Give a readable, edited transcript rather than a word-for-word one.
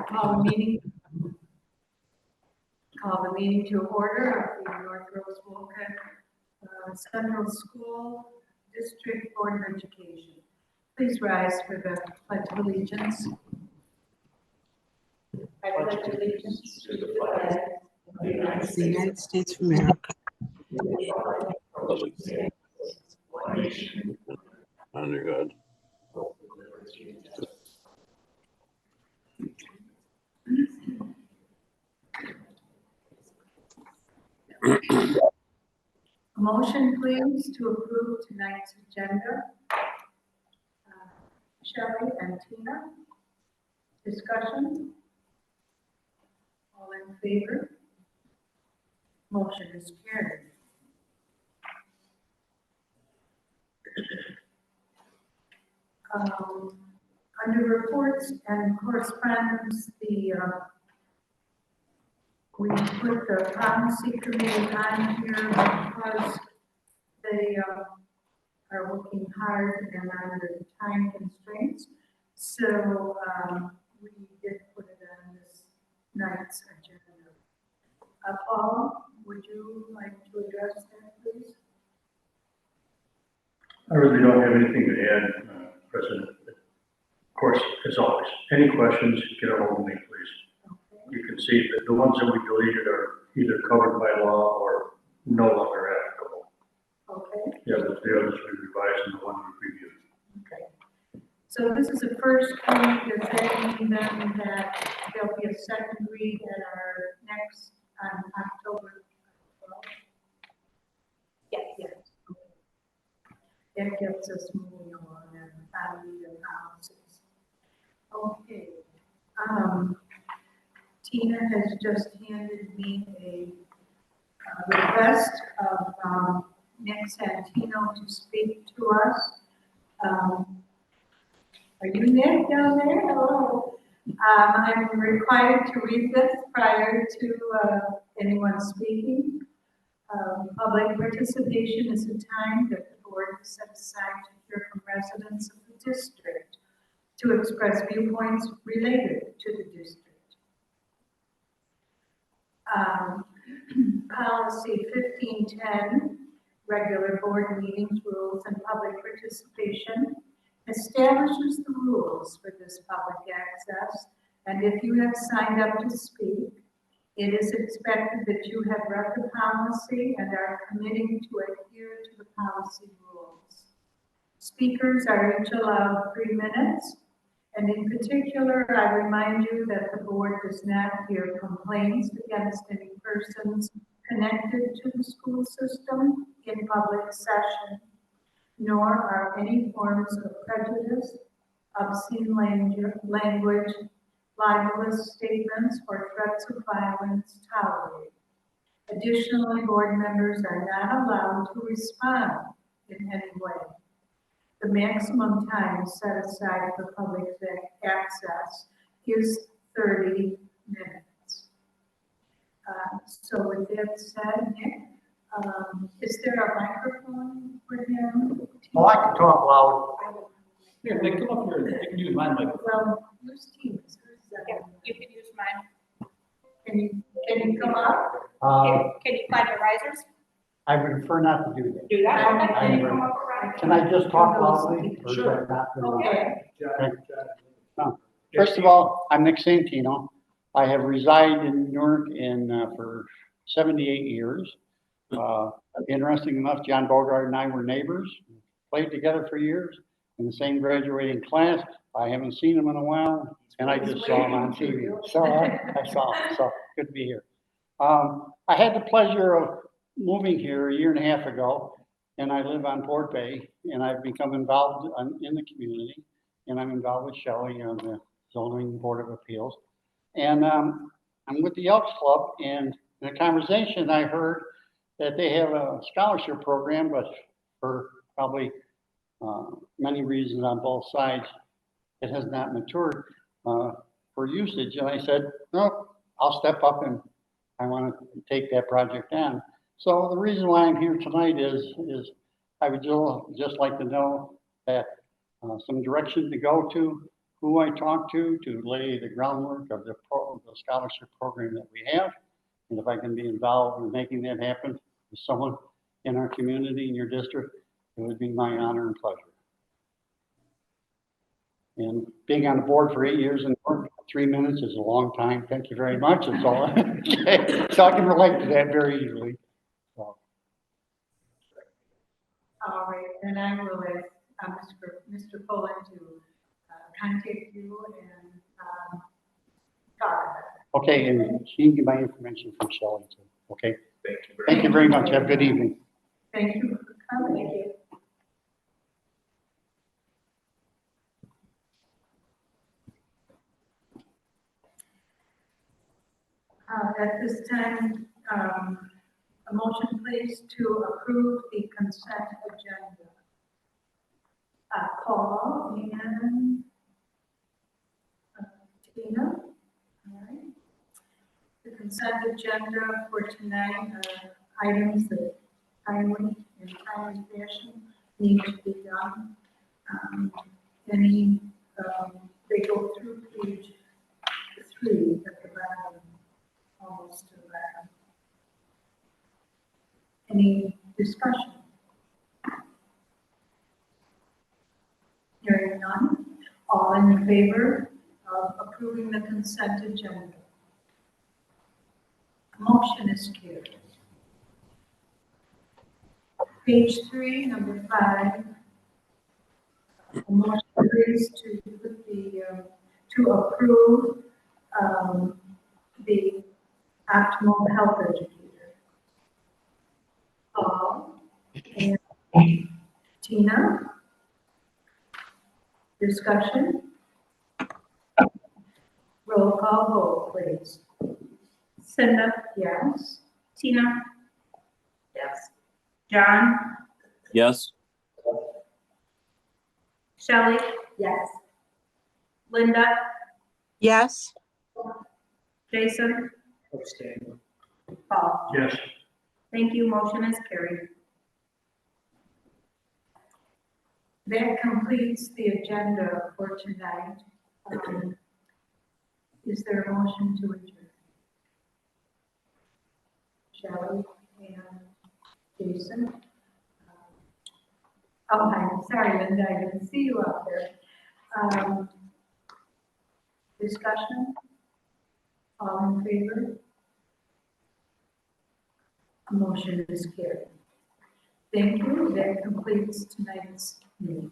Call the meeting to order of the North Rose-Wolcott Central School District Board of Education. Please rise for the Pledge of Allegiance. I pledge allegiance to the flag of the United States of America, under God. A motion, please, to approve tonight's agenda. Shelley and Tina. Discussion? All in favor? Motion is carried. Under reports and correspondence, we put the policy committee on here because they are working hard and under time constraints. So we did put it on this night's agenda. Paul, would you like to address that, please? I really don't have anything to add, President. Of course, as always, any questions, get a hold of me, please. Okay. You can see that the ones that we deleted are either covered by law or no longer applicable. Okay. Yeah, but the others we revised and the one we reviewed. Okay. So this is the first read. Does that mean then that there'll be a second read at our next on October 12th? Yes. Yes. That gets us moving along and following the policies. Okay. Tina has just handed me a request of Nick Santino to speak to us. Are you Nick down there? Hello. I'm required to read this prior to anyone speaking. Public participation is a time that the board has set aside to hear from residents of the district to express viewpoints related to the district. Policy 1510, regular board meetings, rules, and public participation, establishes the rules for this public access, and if you have signed up to speak, it is expected that you have read the policy and are committing to adhere to the policy rules. Speakers are each allowed 3 minutes, and in particular, I remind you that the board does not hear complaints against any persons connected to the school system in public session, nor are any forms of prejudice, obscene language, libelous statements, or threats of violence tolerated. Additionally, board members are not allowed to respond in any way. The maximum time set aside for public access is 30 minutes. So with that said, Nick, is there a microphone for him? Well, I can talk loud. Here, Nick, come up here. You can use mine, Mike. Well, use Teams. You can use mine. Can you come up? Can you find your risers? I would prefer not to do that. Do that. I Can you would. come up around? Can I just talk loudly? Or is Sure. that not gonna work? Okay. First of all, I'm Nick Santino. I have resided in Newark for 78 years. Interesting enough, John Bogart and I were neighbors, played together for years in the same graduating class. I haven't seen him in a while, and I just saw him on TV. So I saw him, so good to be here. I had the pleasure of moving here a year and a half ago, and I live on Port Bay, and I've become involved in the community, and I'm involved with Shelley on the Zoning Board of Appeals. And I'm with the Elks Club, and in a conversation I heard that they have a scholarship program, but for probably many reasons on both sides, it has not matured for usage. And I said, no, I'll step up and I want to take that project on. So the reason why I'm here tonight is I would just like to know that some direction to go to, who I talk to lay the groundwork of the scholarship program that we have. And if I can be involved in making that happen with someone in our community, in your district, it would be my honor and pleasure. And being on the board for 8 years and 3 minutes is a long time. Thank you very much. It's all. Okay. So I can relate to that very easily. So. All right, and I will ask Mr. Pullen to contact you and talk about it. Okay, and she can get my information from Shelley too. Okay. Thank you very much. Have a good evening. Thank you for coming. Thank you. At this time, a motion please to approve the consent agenda. Paul and Tina, all right. The consent agenda for tonight are items that timely fashion need to be done. They go through page 3 at the bottom, almost to the bottom. Any discussion? Hearing none, all in favor of approving the consent agenda? Motion is carried. Page 3, number 5. A motion is to put to approve the optimal health educator. Paul and Tina. Discussion? Roll call vote, please. Cinda, Yes. Tina, Yes. John, Yes. Shelley, Yes. Linda, Yes. Jason, Abstain. Paul. Yes. Thank you. Motion is carried. That completes the agenda for tonight. Is there a motion to adjourn? Shelley and Jason? Oh, I'm sorry, Linda, I didn't see you out there. Discussion? All in favor? Motion is carried. Thank you. That completes tonight's meeting.